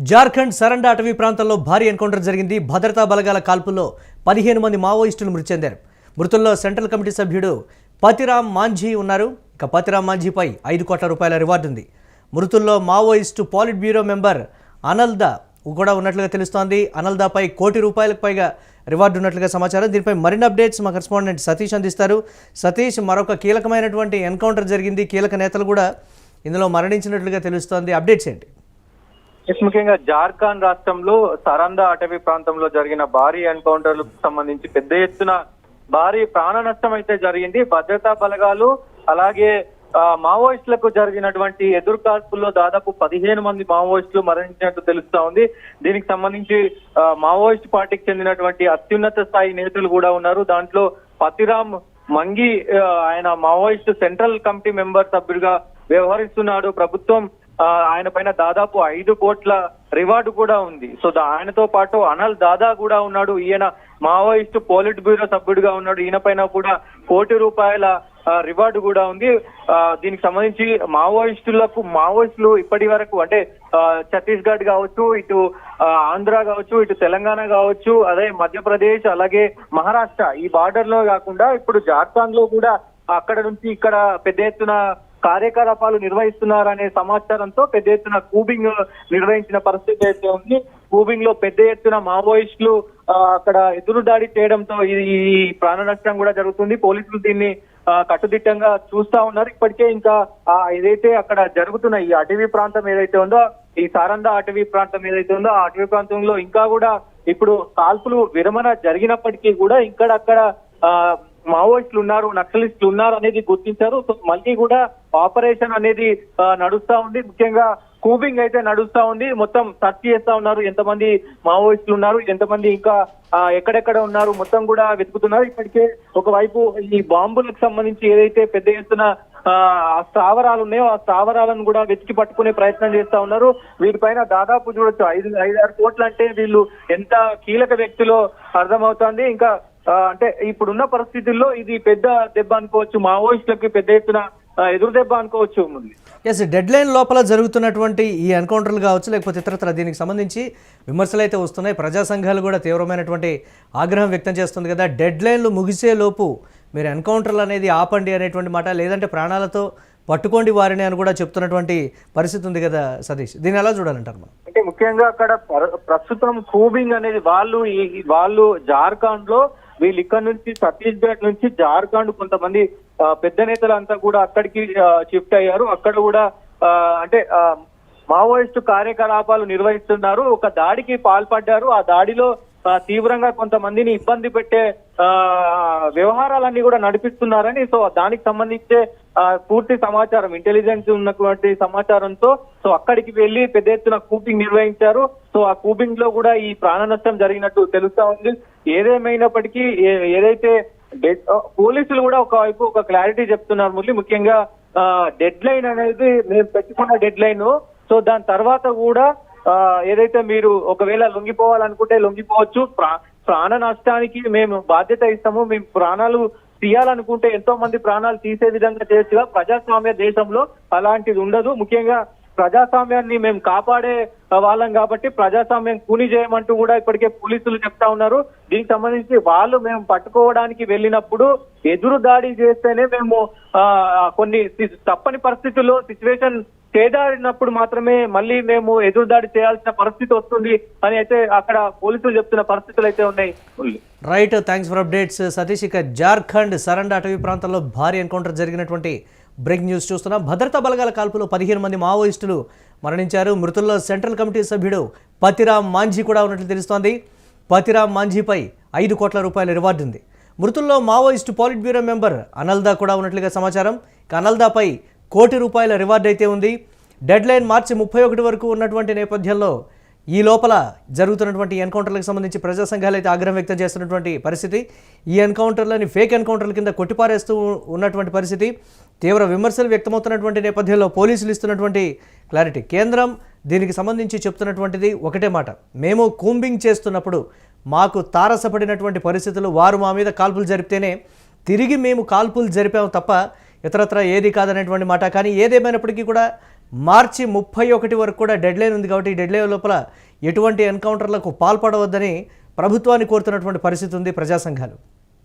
జార్ఖండ్ సరండ అటవీ ప్రాంతంలో భారీ ఎన్కౌంటర్ జరిగింది. భద్రతా బలగాల కాల్పుల్లో 15 మంది మావోయిస్టులు మృతి చెందారు. మృతుల్లో సెంట్రల్ కమిటీ సభ్యుడు పతిరామ్ మాంఝీ ఉన్నారు. ఇక పతిరామ్ మాంఝీపై 5 కోట్ల రూపాయల రివార్డు ఉంది. మృతుల్లో మావోయిస్టు పాలిట్ బ్యూరో మెంబర్ అనల్దా కూడా ఉన్నట్లుగా తెలుస్తోంది. అనల్దాపై ₹1 కోటి పైగా రివార్డు ఉన్నట్లుగా సమాచారం. దీనిపై మరిన్ని అప్డేట్స్ మా కరెస్పాండెంట్ సతీష్ అందిస్తారు. సతీష్, మరొక కీలకమైనటువంటి ఎన్కౌంటర్ జరిగింది. కీలక నేతలు కూడా ఇందులో మరణించినట్లుగా తెలుస్తోంది. అప్డేట్స్ ఏంటి? ముఖ్యంగా జార్ఖండ్ రాష్ట్రంలో సరంద అటవీ ప్రాంతంలో జరిగిన భారీ ఎన్కౌంటర్లకు సంబంధించి పెద్ద ఎత్తున భారీ ప్రాణ నష్టం అయితే జరిగింది. భద్రతా బలగాలు అలాగే మావోయిస్టులకు జరిగినటువంటి ఎదురుకాల్పుల్లో దాదాపు 15 మంది మావోయిస్టులు మరణించినట్టు తెలుస్తా ఉంది. దీనికి సంబంధించి మావోయిస్ట్ పార్టీకి చెందినటువంటి అత్యున్నత స్థాయి నేతలు కూడా ఉన్నారు. దాంట్లో పతిరామ్ మంగి ఆయన మావోయిస్ట్ సెంట్రల్ కమిటీ మెంబర్ సభ్యుడిగా వ్యవహరిస్తున్నాడు. ప్రభుత్వం ఆయన పైన దాదాపు 5 కోట్ల రివార్డు కూడా ఉంది. సో ఆయనతో పాటు అనల్ దాదా కూడా ఉన్నాడు. ఈయన మావోయిస్టు పోలిట్ బ్యూరో సభ్యుడిగా ఉన్నాడు. ఈయన పైన కూడా ₹1 కోటి రివార్డు కూడా ఉంది. దీనికి సంబంధించి మావోయిస్టులు ఇప్పటి వరకు అంటే ఛత్తీస్గఢ్ కావచ్చు, ఇటు ఆంధ్ర కావచ్చు, ఇటు తెలంగాణ కావచ్చు, అదే మధ్యప్రదేశ్ అలాగే మహారాష్ట్ర ఈ బార్డర్ లో కాకుండా ఇప్పుడు జార్ఖండ్ లో కూడా అక్కడ నుంచి ఇక్కడ పెద్ద ఎత్తున కార్యకలాపాలు నిర్వహిస్తున్నారనే సమాచారంతో పెద్ద ఎత్తున కూబింగ్ నిర్వహించిన పరిస్థితి అయితే ఉంది. కూబింగ్ లో పెద్ద ఎత్తున మావోయిస్టులు అక్కడ ఎదురు దాడి చేయడంతో ఈ ప్రాణ నష్టం కూడా జరుగుతుంది. పోలీసులు దీన్ని కట్టుదిట్టంగా చూస్తా ఉన్నారు. ఇప్పటికే ఇంకా ఏదైతే అక్కడ జరుగుతున్న ఈ అటవీ ప్రాంతం ఏదైతే ఉందో, ఈ సారంద అటవీ ప్రాంతం ఏదైతే ఉందో ఆ అటవీ ప్రాంతంలో ఇంకా కూడా ఇప్పుడు కాల్పులు విరమణ జరిగినప్పటికీ కూడా ఇక్కడక్కడ మావోయిస్టులు ఉన్నారు, నక్సలిస్టులు ఉన్నారు అనేది గుర్తించారు. సో మళ్ళీ కూడా ఆపరేషన్ అనేది నడుస్తా ఉంది. ముఖ్యంగా కూబింగ్ అయితే నడుస్తా ఉంది. మొత్తం సర్చ్ చేస్తా ఉన్నారు. ఎంతమంది మావోయిస్టులు ఉన్నారు, ఎంతమంది ఇంకా ఎక్కడెక్కడ ఉన్నారు మొత్తం కూడా వెతుకుతున్నారు. ఇప్పటికే ఒకవైపు ఈ బాంబులకు సంబంధించి ఏదైతే పెద్ద ఎత్తున స్థావరాలు ఉన్నాయో ఆ స్థావరాలను కూడా వెతికి పట్టుకునే ప్రయత్నం చేస్తా ఉన్నారు. వీటిపైన దాదాపు చూడొచ్చు 5-6 కోట్లు అంటే వీళ్ళు ఎంత కీలక వ్యక్తులో అర్థమవుతోంది. ఇంకా అంటే ఇప్పుడున్న పరిస్థితుల్లో ఇది పెద్ద దెబ్బ అనుకోవచ్చు, మావోయిస్టులకి పెద్ద ఎత్తున ఎదురు దెబ్బ అనుకోవచ్చు. ఎస్, డెడ్ లైన్ లోపల జరుగుతున్నటువంటి ఈ ఎన్కౌంటర్లు కావచ్చు, లేకపోతే ఇతరత్ర దీనికి సంబంధించి విమర్శలు అయితే వస్తున్నాయి. ప్రజా సంఘాలు కూడా తీవ్రమైనటువంటి ఆగ్రహం వ్యక్తం చేస్తుంది కదా. డెడ్ లైన్లు ముగిసే లోపు మీరు ఎన్కౌంటర్లు అనేది ఆపండి అనేటువంటి మాట, లేదంటే ప్రాణాలతో పట్టుకోండి వారిని అని కూడా చెప్తున్నటువంటి పరిస్థితి ఉంది కదా సతీష్, దీన్ని ఎలా చూడాలంటారు? అంటే ముఖ్యంగా అక్కడ ప్రస్తుతం కూబింగ్ అనేది వాళ్ళు జార్ఖండ్ లో వీళ్ళు ఇక్కడ నుంచి ఛత్తీస్గఢ్ నుంచి జార్ఖండ్ కొంతమంది పెద్ద నేతలంతా కూడా అక్కడికి షిఫ్ట్ అయ్యారు. అక్కడ కూడా అంటే మావోయిస్టు కార్యకలాపాలు నిర్వహిస్తున్నారు. ఒక దాడికి పాల్పడ్డారు. ఆ దాడిలో తీవ్రంగా కొంతమందిని ఇబ్బంది పెట్టే వ్యవహారాలన్నీ కూడా నడిపిస్తున్నారని, సో దానికి సంబంధించే పూర్తి సమాచారం ఇంటెలిజెన్స్ ఉన్నటువంటి సమాచారంతో సో అక్కడికి వెళ్లి పెద్ద ఎత్తున కూబింగ్ నిర్వహించారు. సో ఆ కూబింగ్ లో కూడా ఈ ప్రాణ నష్టం జరిగినట్టు తెలుస్తా ఉంది. ఏదేమైనప్పటికీ ఏదైతే పోలీసులు కూడా ఒకవైపు ఒక క్లారిటీ చెప్తున్నారు మురళి. ముఖ్యంగా డెడ్ లైన్ అనేది మేము పెట్టుకున్న డెడ్ లైన్. సో దాని తర్వాత కూడా ఏదైతే మీరు ఒకవేళ లొంగిపోవాలనుకుంటే లొంగిపోవచ్చు. ప్రాణ నష్టానికి మేము బాధ్యత ఇస్తాము. మేము ప్రాణాలు తీయాలనుకుంటే ఎంతో మంది ప్రాణాలు తీసే విధంగా చేయొచ్చుగా. ప్రజాస్వామ్య దేశంలో అలాంటిది ఉండదు. ముఖ్యంగా ప్రజాస్వామ్యాన్ని మేము కాపాడే వాళ్ళం కాబట్టి ప్రజాస్వామ్యం కూని చేయమంటూ కూడా ఇప్పటికే పోలీసులు చెప్తా ఉన్నారు. దీనికి సంబంధించి వాళ్ళు మేము పట్టుకోవడానికి వెళ్ళినప్పుడు ఎదురు దాడి చేస్తేనే మేము కొన్ని తప్పని పరిస్థితుల్లో సిచ్యువేషన్ చేదారినప్పుడు మాత్రమే మళ్ళీ మేము ఎదురు దాడి చేయాల్సిన పరిస్థితి వస్తుంది అని అయితే అక్కడ పోలీసులు చెప్తున్న పరిస్థితులు అయితే ఉన్నాయి. Right, thanks for updates Satish. ఇక జార్ఖండ్ సరండ అటవీ ప్రాంతంలో భారీ ఎన్కౌంటర్ జరిగినటువంటి బ్రేక్ న్యూస్ చూస్తున్నాం. భద్రతా బలగాల కాల్పులో 15 మంది మావోయిస్టులు మరణించారు. మృతుల్లో సెంట్రల్ కమిటీ సభ్యుడు పతిరామ్ మాంఝీ కూడా ఉన్నట్లు తెలుస్తోంది. పతిరామ్ మాంఝీపై ₹5 కోట్ల రివార్డు ఉంది. మృతుల్లో మావోయిస్టు పాలిట్ బ్యూరో మెంబర్ అనల్దా కూడా ఉన్నట్లుగా సమాచారం. ఇక అనల్దాపై ₹1 కోటి రివార్డు అయితే ఉంది. డెడ్ లైన్ మార్చి 31 వరకు ఉన్నటువంటి నేపథ్యంలో ఈ లోపల జరుగుతున్నటువంటి ఎన్కౌంటర్లకు సంబంధించి ప్రజా సంఘాలు అయితే ఆగ్రహం వ్యక్తం చేస్తున్నటువంటి పరిస్థితి. ఈ ఎన్కౌంటర్లని ఫేక్ ఎన్కౌంటర్ల కింద కొట్టిపారేస్తూ ఉన్నటువంటి పరిస్థితి. తీవ్ర విమర్శలు వ్యక్తమవుతున్నటువంటి నేపథ్యంలో పోలీసులు ఇస్తున్నటువంటి క్లారిటీ. కేంద్రం దీనికి సంబంధించి చెప్తున్నటువంటిది ఒకటే మాట, మేము కూంబింగ్ చేస్తున్నప్పుడు మాకు తారసపడినటువంటి పరిస్థితులు వారు మా మీద కాల్పులు జరిపితేనే తిరిగి మేము కాల్పులు జరిపాము తప్ప ఇతరత్ర ఏది కాదనేటువంటి మాట. కానీ ఏదేమైనప్పటికీ కూడా మార్చి 31 వరకు కూడా డెడ్లైన్ ఉంది కాబట్టి ఈ డెడ్లైన్ లోపల ఎటువంటి ఎన్కౌంటర్లకు పాల్పడవద్దని ప్రభుత్వాన్ని కోరుతున్నటువంటి పరిస్థితి ఉంది ప్రజా సంఘాలు.